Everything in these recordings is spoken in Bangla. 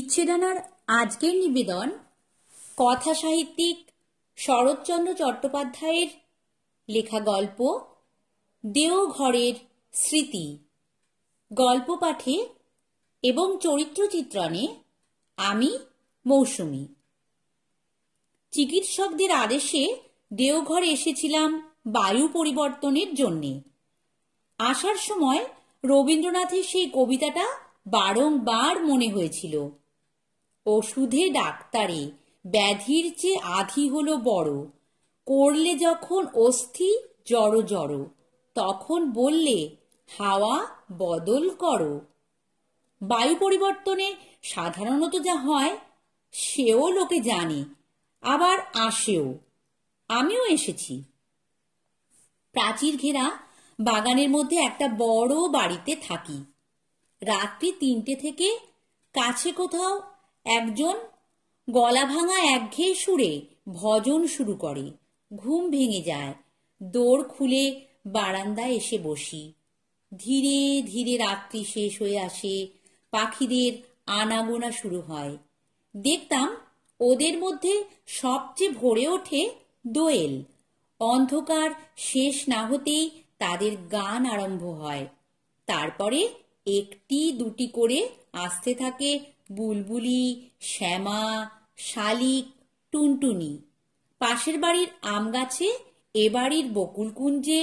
বিচ্ছেদানার আজকের নিবেদন কথা সাহিত্যিক শরৎচন্দ্র চট্টোপাধ্যায়ের লেখা গল্প দেওঘরের স্মৃতি। গল্প পাঠে এবং চরিত্র চিত্রণে আমি মৌসুমী। চিকিৎসকদের আদেশে দেওঘরে এসেছিলাম বায়ু পরিবর্তনের জন্যে। আসার সময় রবীন্দ্রনাথের সেই কবিতাটা বারংবার মনে হয়েছিল। ওষুধে ডাক্তারে ব্যাধির চেয়ে আধি হলো বড়, করলে যখন অস্থি জড় জড়, তখন বললে হাওয়া বদল করো। বায়ু পরিবর্তনে সাধারণত যা হয় সেও লোকে জানে, আবার আসেও। আমিও এসেছি। প্রাচীর ঘেরা বাগানের মধ্যে একটা বড় বাড়িতে থাকি। রাত্রি ৩টে থেকে কাছে কোথাও একজন গলা ভাঙা একঘেয়ে সুরে ভজন শুরু করে। ঘুম ভেঙে যায়। দোর খুলে বারান্দায় এসে বসি। ধীরে ধীরে রাত্রি শেষ হয়ে আসে। পাখিদের আনাগোনা শুরু হয়। দেখতাম ওদের মধ্যে সবচেয়ে ভরে ওঠে দোয়েল। অন্ধকার শেষ না হতেই তাদের গান আরম্ভ হয়। তারপরে একটি দুটি করে আসতে থাকে বুলবুলি, শ্যামা, শালিক, টুনটুনি। পাশের বাড়ির আম গাছে, এ বাড়ির বকুল কুঞ্জে,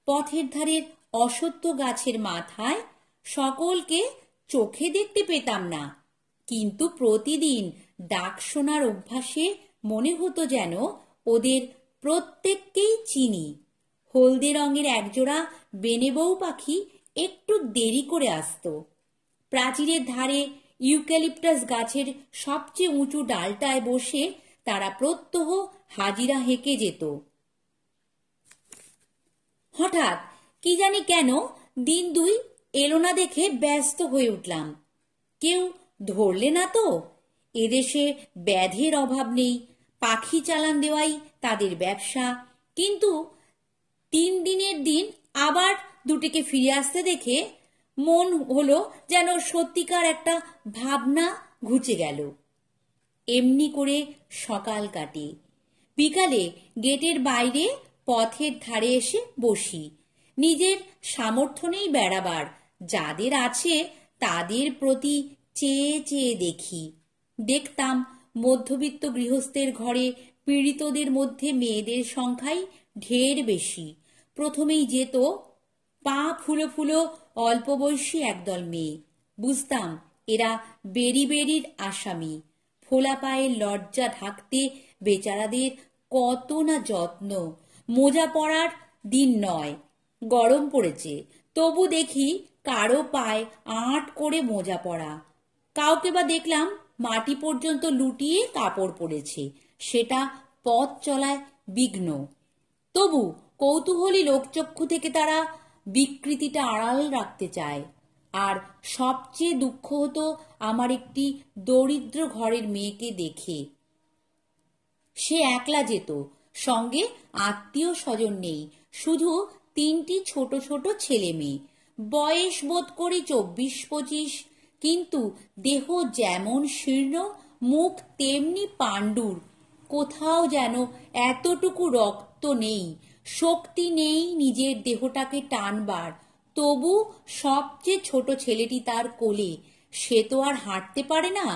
পথের ধারের অশ্বত্থ গাছের মাথায় সকলকে চোখে দেখতে পেতাম না, কিন্তু প্রতিদিন ডাক শোনার অভ্যাসে মনে হতো যেন ওদের প্রত্যেককেই চিনি। হলদে রঙের একজোড়া বেনেবৌ পাখি একটু দেরি করে আসতো। প্রাচীরের ধারে ইউক্যালিপটাস গাছের সবচেয়ে উঁচু ডালটায় বসে তারা প্রত্যহ হাজিরা হেঁকে যেত। হঠাৎ কি জানি কেন দিন দুই এলো না দেখে ব্যস্ত হয়ে উঠলাম। কেউ ধরলে না তো? এদেশে ব্যাধের অভাব নেই, পাখি চালান দেওয়াই তাদের ব্যবসা। কিন্তু ৩ দিনের দিন আবার দুটিকে ফিরে আসতে দেখে মন হলো যেন সত্যিকার একটা ভাবনা ঘুচে গেল। এমনি করে সকাল কাটে। বিকালে গেটের বাইরে পথের ধারে এসে বসি। নিজের সামর্থ্য নেই বেড়াবার, যাদের আছে তাদের প্রতি চেয়ে চেয়ে দেখি। দেখতাম মধ্যবিত্ত গৃহস্থের ঘরে পীড়িতদের মধ্যে মেয়েদের সংখ্যাই ঢের বেশি। প্রথমেই যেত পা ফুলো ফুলো অল্প বয়সী একদল মেয়ে। বুঝতাম এরা বেরি বেরির আসামি। ফোলা পায়ের লজ্জা ঢাকতে বেচারাদের কত না যত্ন। মোজা পরার দিন নয়, গরম পড়েছে, তবু দেখি কারো পায়ে আঁট করে মোজা পরা। কাউকে বা দেখলাম মাটি পর্যন্ত লুটিয়ে কাপড় পরেছে, সেটা পথ চলায় বিঘ্ন। তবু কৌতূহলী লোকচক্ষু থেকে তারা বিকৃতিটা আড়াল রাখতে চায়। আর সবচেয়ে দুঃখ হতো আমার একটি দরিদ্র ঘরের মেয়েকে দেখে। সে একলা যেত, সঙ্গে আত্মীয় স্বজন নেই, শুধু 3টি ছোট ছোট ছেলে মেয়ে। বয়স বোধ করি 24-25, কিন্তু দেহ যেমন শীর্ণ, মুখ তেমনি পাণ্ডুর। কোথাও যেন এতটুকু রক্ত নেই, শক্তি নেই নিজের দেহটাকে টানবার। তবু সবচেয়ে ছোট ছেলেটি তার কোলে। সে তো আর হাঁটতে পারে না,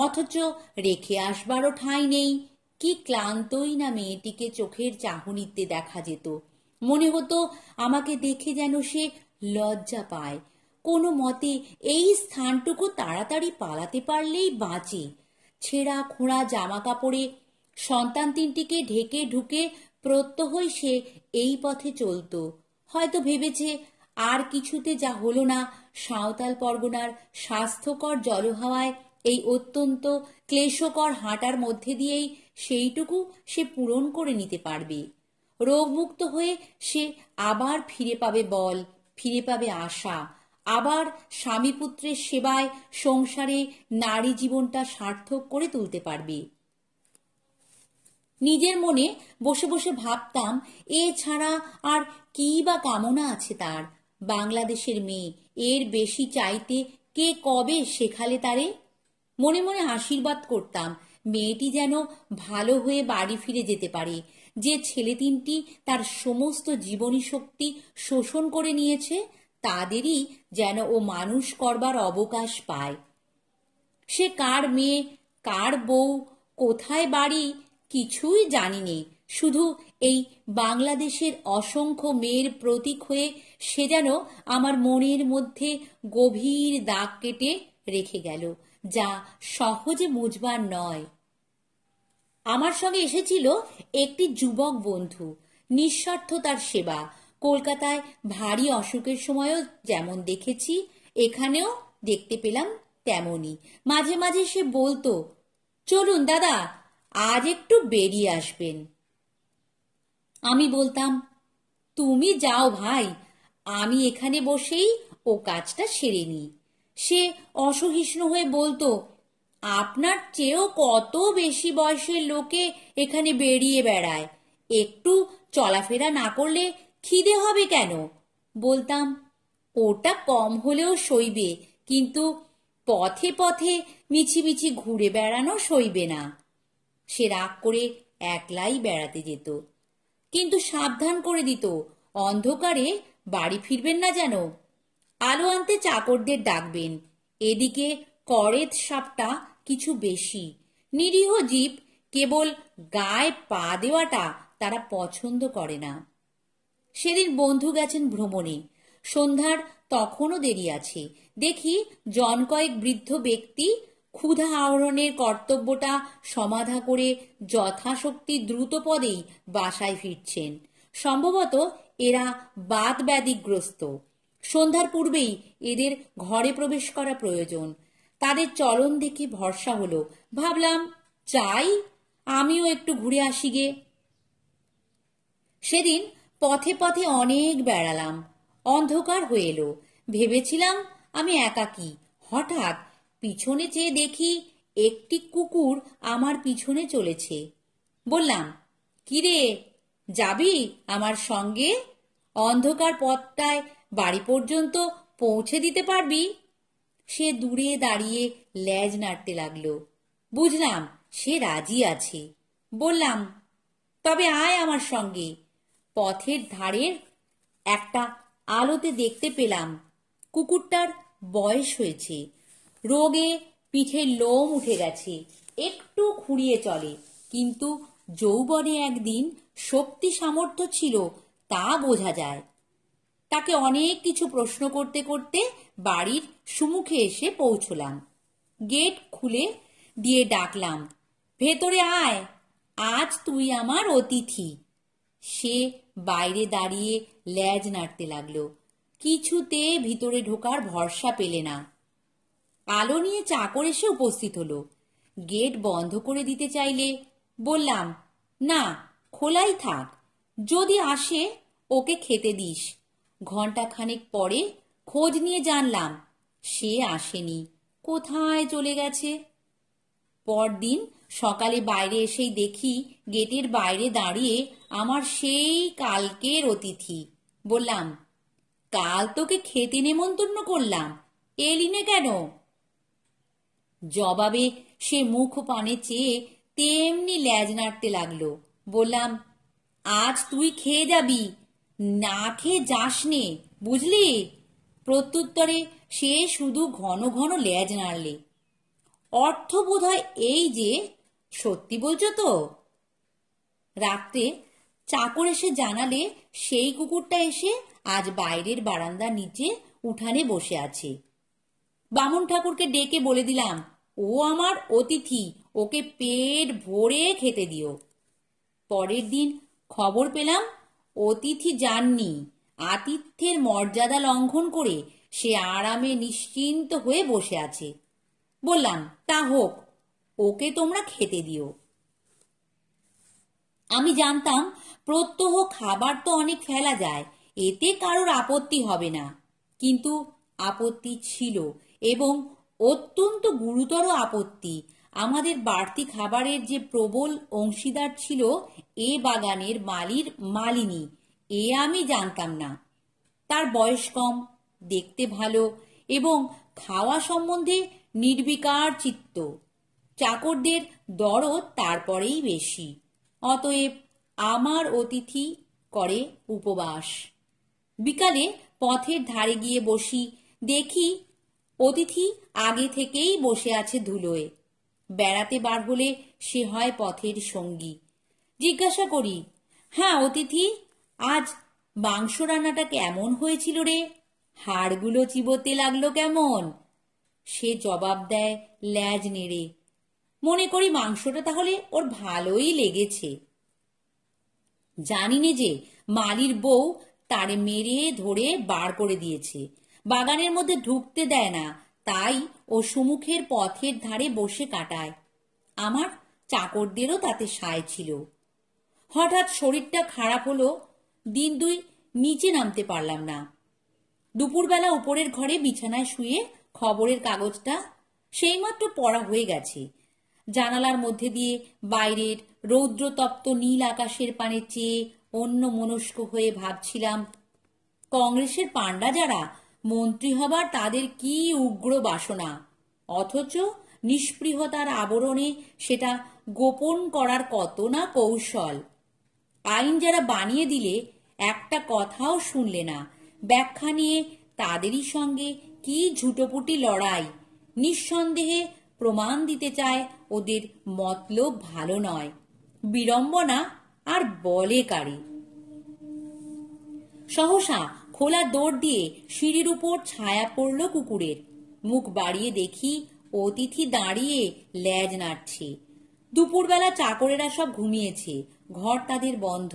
অথচ রেখে আসবারও ঠাঁই নেই। কি ক্লান্তই না মেয়েটিকে চোখের চাহনিতে দেখা যেত। মনে হতো আমাকে দেখে যেন সে লজ্জা পায়। কোনো মতে এই স্থানটুকু তাড়াতাড়ি পালাতে পারলেই বাঁচে। ছেঁড়া খোঁড়া জামা কাপড়ে সন্তান 3টিকে ঢেকে ঢুকে প্রত্যহই সে এই পথে চলত। হয়তো ভেবেছে আর কিছুতে যা হলো না, সাঁওতাল পরগনার স্বাস্থ্যকর জলহাওয়ায় এই অত্যন্ত ক্লেশকর হাঁটার মধ্যে দিয়েই সেইটুকু সে পূরণ করে নিতে পারবে। রোগমুক্ত হয়ে সে আবার ফিরে পাবে বল, ফিরে পাবে আশা। আবার স্বামী পুত্রের সেবায় সংসারে নারী জীবনটা সার্থক করে তুলতে পারবে। নিজের মনে বসে বসে ভাবতাম, এ ছাড়া আর কি বা কামনা আছে তার? বাংলাদেশের মেয়ে, এর বেশি চাইতে কে কবে শেখালে তারে? মনে মনে আশীর্বাদ করতাম মেয়েটি যেন ভালো হয়ে বাড়ি ফিরে যেতে পারে। যে ছেলে তিনটি তার সমস্ত জীবনী শক্তি শোষণ করে নিয়েছে তাদেরই যেন ও মানুষ করবার অবকাশ পায়। সে কার মেয়ে, কার বউ, কোথায় বাড়ি কিছুই জানি নে। শুধু এই বাংলাদেশের অসংখ্য মেয়ের প্রতীক হয়ে সে যেন আমার মনের মধ্যে গভীর দাগ কেটে রেখে গেল, যা সহজে মুছবার নয়। আমার সঙ্গে এসেছিল একটি যুবক বন্ধু, নিঃস্বার্থ তার সেবা। কলকাতায় ভারী অসুখের সময়ও যেমন দেখেছি এখানেও দেখতে পেলাম তেমনই। মাঝে মাঝে সে বলতো, চলুন দাদা, আজ একটু বেরিয়ে আসবেন। আমি বলতাম, তুমি যাও ভাই, আমি এখানে বসেই ও কাজটা সেরে নিই। সে অসহিষ্ণু হয়ে বলতো, আপনার চেয়েও কত বেশি বয়সের লোকে এখানে বেরিয়ে বেড়ায়, একটু চলাফেরা না করলে খিদে হবে কেন? বলতাম, ওটা কম হলেও সইবে, কিন্তু পথে পথে মিছিমিছি ঘুরে বেড়ানো সইবে না। সে রাগ করে একলাই বেড়াতে যেত, কিন্তু সাবধান করে দিত, অন্ধকারে বাড়ি ফিরবেন না যেন। আলো আনতে চাকরদের ডাকবেন। এদিকে করেত সাপটা কিছু বেশি, নিরীহ জীব, কেবল গায়ে পা দেওয়াটা তারা পছন্দ করে না। সেদিন বন্ধু গেছেন ভ্রমণে, সন্ধ্যার তখনও দেরি আছে। দেখি জন কয়েক বৃদ্ধ ব্যক্তি ক্ষুধা আহরণের কর্তব্যটা সমাধা করে যথাশক্তি দ্রুত পদেই বাসায় ফিরছেন। সম্ভবত এরা বাত ব্যাধিগ্রস্ত। সন্ধ্যার পূর্বেই এদের ঘরে প্রবেশ করা প্রয়োজন। তাদের চলন দেখে ভরসা হলো। ভাবলাম, চাই আমিও একটু ঘুরে আসি গে। সেদিন পথে পথে অনেক বেড়ালাম। অন্ধকার হয়ে এলো। ভেবেছিলাম আমি একাকী। হঠাৎ পিছনে চেয়ে দেখি একটি কুকুর আমার পিছনে চলেছে। বললাম, কিরে, যাবি আমার সঙ্গে? অন্ধকার পথটায় বাড়ি পর্যন্ত পৌঁছে দিতে পারবি? সে দূরে দাঁড়িয়ে লেজ নাড়তে লাগলো। বুঝলাম সে রাজি আছে। বললাম, তবে আয় আমার সঙ্গে। পথের ধারের একটা আলোতে দেখতে পেলাম কুকুরটার বয়স হয়েছে, রোগে পিঠের লোম উঠে গেছে, একটু খুঁড়িয়ে চলে, কিন্তু যৌবনে একদিন শক্তি সামর্থ্য ছিল তা বোঝা যায়। তাকে অনেক কিছু প্রশ্ন করতে করতে বাড়ির সম্মুখে এসে পৌঁছলাম। গেট খুলে দিয়ে ডাকলাম, ভেতরে আয়, আজ তুই আমার অতিথি। সে বাইরে দাঁড়িয়ে লেজ নাড়তে লাগলো। কিছুতে ভিতরে ঢোকার ভরসা পেলে না। আলো নিয়ে চাকর এসে উপস্থিত হলো। গেট বন্ধ করে দিতে চাইলে বললাম, না, খোলাই থাক, যদি আসে ওকে খেতে দিস। ঘণ্টাখানেক পরে খোঁজ নিয়ে জানলাম সে আসেনি, কোথায় চলে গেছে। পরদিন সকালে বাইরে এসেই দেখি গেটের বাইরে দাঁড়িয়ে আমার সেই কালকের অতিথি। বললাম, কাল তোকে খেতে নেমন্তন্ন করলাম, এলি না কেন? জবাবে সে মুখ পানে চেয়ে তেমনি লেজ নাড়তে লাগলো। বললাম, আজ তুই খেয়ে যাবি, না খেয়ে যাস নে, বুঝলি? প্রত্যুত্তরে সে শুধু ঘন ঘন লেজ নাড়লে। অর্থ বোধহয় এই যে, সত্যি বলছো তো? রাত্রে চাকর এসে জানালে সেই কুকুরটা এসে আজ বাইরের বারান্দার নিচে উঠানে বসে আছে। বামুন ঠাকুরকে ডেকে বলে দিলাম, ও আমার অতিথি, ওকে পেট ভরে খেতে দিও। পরের দিন খবর পেলাম অতিথি যাননি, আতিথ্যের মর্যাদা লঙ্ঘন করে সে আরামে নিশ্চিন্ত হয়ে বসে আছে। বললাম, তা হোক, ওকে তোমরা খেতে দিও। আমি জানতাম প্রত্যহ খাবার তো অনেক ফেলা যায়, এতে কারোর আপত্তি হবে না। কিন্তু আপত্তি ছিল, এবং অত্যন্ত গুরুতর আপত্তি। আমাদের বাড়তি খাবারের যে প্রবল অংশীদার ছিল এ বাগানের মালির মালিনী, এ আমি জানতাম না। তার বয়স কম, দেখতে ভালো, এবং খাওয়া সম্বন্ধে নির্বিকার চিত্ত। চাকরদের দরদ তারপরেই বেশি। অতএব আমার অতিথি করে উপবাস। বিকালে পথের ধারে গিয়ে বসি, দেখি অতিথি আগে থেকেই বসে আছে ধুলোয়। বেড়াতে বার হলে সে হয় পথের সঙ্গী। জিজ্ঞাসা করি, হ্যাঁ অতিথি, আজ মাংস রান্নাটা কেমন হয়েছিল রে? হাড়গুলো চিবোতে লাগলো কেমন? সে জবাব দেয় ল্যাজ নেড়ে, মনে করি মাংসটা তাহলে ওর ভালোই লেগেছে। জানি নে যে মালির বউ তারে মেরে ধরে বার করে দিয়েছে, বাগানের মধ্যে ঢুকতে দেয় না, তাই ও সুমুখের পথের ধারে বসে কাটায়। আমার চাকরদেরও তাতে সায় ছিল। হঠাৎ শরীরটা খারাপ হলো, দিন দুই নিচে নামতে পারলাম না। দুপুরবেলা উপরের ঘরে বিছানায় শুয়ে খবরের কাগজটা সেইমাত্র পড়া হয়ে গেছে। জানালার মধ্যে দিয়ে বাইরের রৌদ্রতপ্ত নীল আকাশের পানে চেয়ে অন্য মনস্ক হয়ে ভাবছিলাম, কংগ্রেসের পাণ্ডা যারা মন্ত্রী হবার তাদের কি উগ্র বাসনা, অথচ নিষ্পৃহতার আবরণে সেটা গোপন করার কত না কৌশল। আইন যারা বানিয়ে দিলে একটা কথাও শুনলে না, ব্যাখ্যা নিয়ে তাদেরই সঙ্গে কি ঝুটোপুটি লড়াই। নিঃসন্দেহে প্রমাণ দিতে চায় ওদের মতলব ভালো নয়। বিড়ম্বনা আর বলে কারে। সহসা খোলা দৌড় দিয়ে সিঁড়ির উপর ছায়া পড়ল কুকুরের। মুখ বাড়িয়ে দেখি অতিথি দাঁড়িয়ে ল্যাজ নাড়ছে। দুপুরবেলা চাকরেরা সব ঘুমিয়েছে, ঘর তাদের বন্ধ।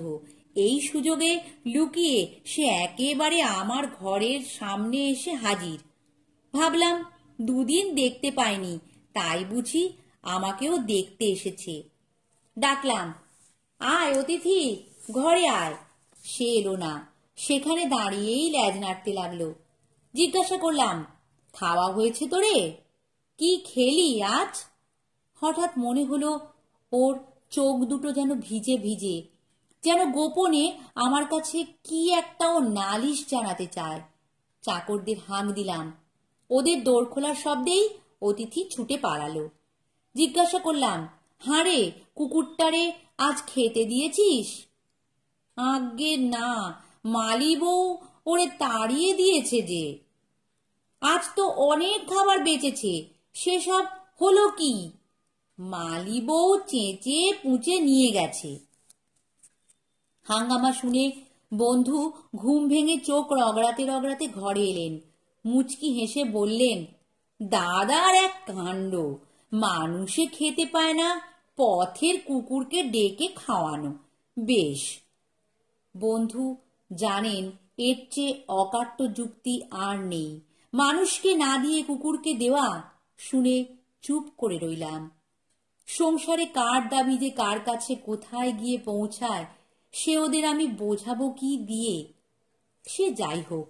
এই সুযোগে লুকিয়ে সে একেবারে আমার ঘরের সামনে এসে হাজির। ভাবলাম দুদিন দেখতে পাইনি, তাই বুঝি আমাকেও দেখতে এসেছে। ডাকলাম, আয় অতিথি, ঘরে আয়। সে এলো না, সেখানে দাঁড়িয়েই ল্যাজ নাড়তে লাগলো। জিজ্ঞাসা করলাম, খাওয়া হয়েছে তোরে? কি খেলি আজ? হঠাৎ মনে হলো ওর চোখ দুটো যেন ভিজে ভিজে, যেন গোপনে আমার কাছে কি একটা ও নালিশ জানাতে চায়। চাকরদের হাঁক দিলাম। ওদের দৌড় খোলার শব্দেই অতিথি ছুটে পালালো। জিজ্ঞাসা করলাম, হাঁড়ে কুকুরটারে আজ খেতে দিয়েছিস? আজ্ঞে না, মালি বউ ওরে তাড়িয়ে দিয়েছে যে। আজ তো অনেক খাবার বেঁচেছে, সেসব হলো কি? মালি বউ চেঁচে পুঁচে নিয়ে গেছে। হাঙ্গামা শুনে বন্ধু ঘুম ভেঙে চোখ রগড়াতে রগড়াতে ঘরে এলেন। মুচকি হেসে বললেন, দাদার এক কাণ্ড, মানুষে খেতে পায় না, পথের কুকুরকে ডেকে খাওয়ানো। বেশ। বন্ধু জানেন এর চেয়ে অকাট্য যুক্তি আর নেই। মানুষকে না দিয়ে কুকুরকে দেওয়া শুনে চুপ করে রইলাম। সংসারে কার দাবি যে কার কাছে কোথায় গিয়ে পৌঁছায়, সে ওদের আমি বোঝাবো কি দিয়ে? সে যাই হোক,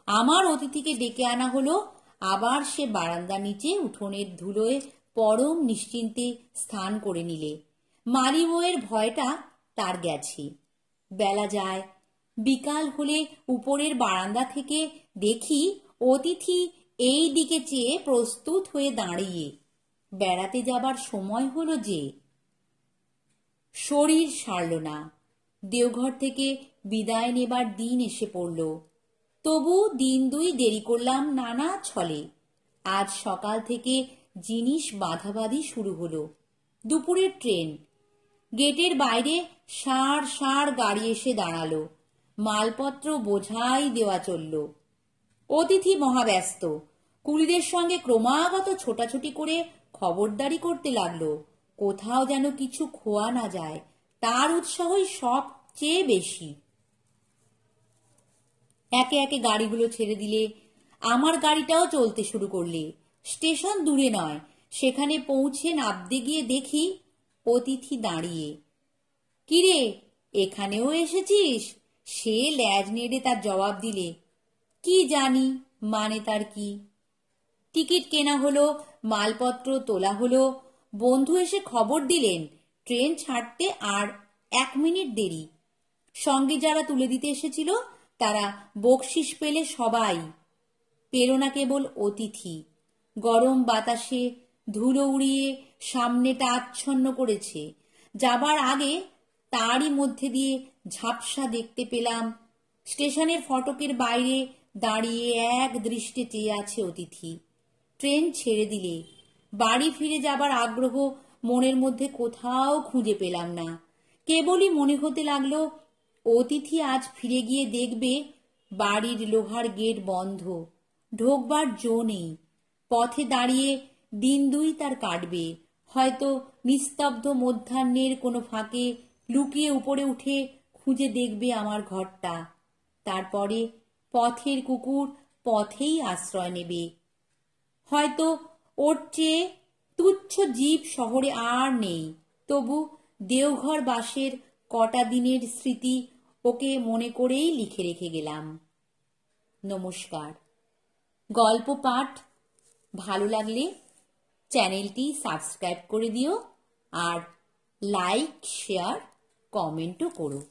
আমার অতিথিকে ডেকে আনা হলো। আবার সে বারান্দা নিচে উঠোনের ধুলোয় পরম নিশ্চিন্তে স্থান করে নিলে। মালি বউয়ের ভয়টা তার গেছে। বেলা যায়, বিকাল হলে উপরের বারান্দা থেকে দেখি অতিথি এই দিকে চেয়ে প্রস্তুত হয়ে দাঁড়িয়ে। বেড়াতে যাবার সময় হলো যে। শরীর সারল না, দেওঘর থেকে বিদায় নেবার দিন এসে পড়ল। তবু দিন দুই দেরি করলাম নানা ছলে। আজ সকাল থেকে জিনিস বাঁধাবাঁধি শুরু হলো। দুপুরের ট্রেন। গেটের বাইরে সার সার গাড়ি এসে দাঁড়ালো। মালপত্র বোঝাই দেওয়া চলল। অতিথি মহাব্যস্ত, কুলিদের সঙ্গে ক্রমাগত ছোটাছুটি করে খবরদারি করতে লাগলো, কোথাও যেন কিছু খোয়া না যায়। তার উৎসাহই সবচেয়ে বেশি। একে একে গাড়িগুলো ছেড়ে দিলে, আমার গাড়িটাও চলতে শুরু করলে। স্টেশন দূরে নয়, সেখানে পৌঁছে নামতে গিয়ে দেখি অতিথি দাঁড়িয়ে। কিরে, এখানেও এসেছিস? সে ল্যাজ নেড়ে তার জবাব দিলে, কি জানি মানে তার কি। টিকিট কেনা হলো, মালপত্র তোলা হলো। বন্ধু এসে খবর দিলেন ট্রেন ছাড়তে আর 1 মিনিট দেরি। সঙ্গে যারা তুলে দিতে এসেছিল তারা বকশিস পেলে সবাই, পেল না কেবল অতিথি। গরম বাতাসে ধুলো উড়িয়ে সামনেটা আচ্ছন্ন করেছে। যাবার আগে তারই মধ্যে দিয়ে ঝাপসা দেখতে পেলাম স্টেশনের ফটকের বাইরে দাঁড়িয়ে এক দৃষ্টে চেয়ে আছে অতিথি। ট্রেন ছেড়ে দিলে বাড়ি ফিরে যাবার আগ্রহ মনের মধ্যে কোথাও খুঁজে পেলাম না। কেবলই মনে হতে লাগলো অতিথি আজ ফিরে গিয়ে দেখবে বাড়ির লোহার গেট বন্ধ, ঢোকবার জো নেই। পথে দাঁড়িয়ে দিন দুই তার কাটবে, হয়তো নিস্তব্ধ মধ্যাহ্নের কোনো ফাঁকে লুকিয়ে উপরে উঠে খুঁজে দেখবে আমার ঘরটা। তারপরে পথের কুকুর পথেই আশ্রয় নেবে। হয়তো ওর চেয়ে তুচ্ছ জীব শহরে আর নেই, তবু দেওঘর বাসের কটা দিনের স্মৃতি ওকে মনে করেই লিখে রেখে গেলাম। নমস্কার। গল্প পাঠ ভালো লাগলে চ্যানেলটি সাবস্ক্রাইব করে দিও আর লাইক, শেয়ার, কমেন্টও করো।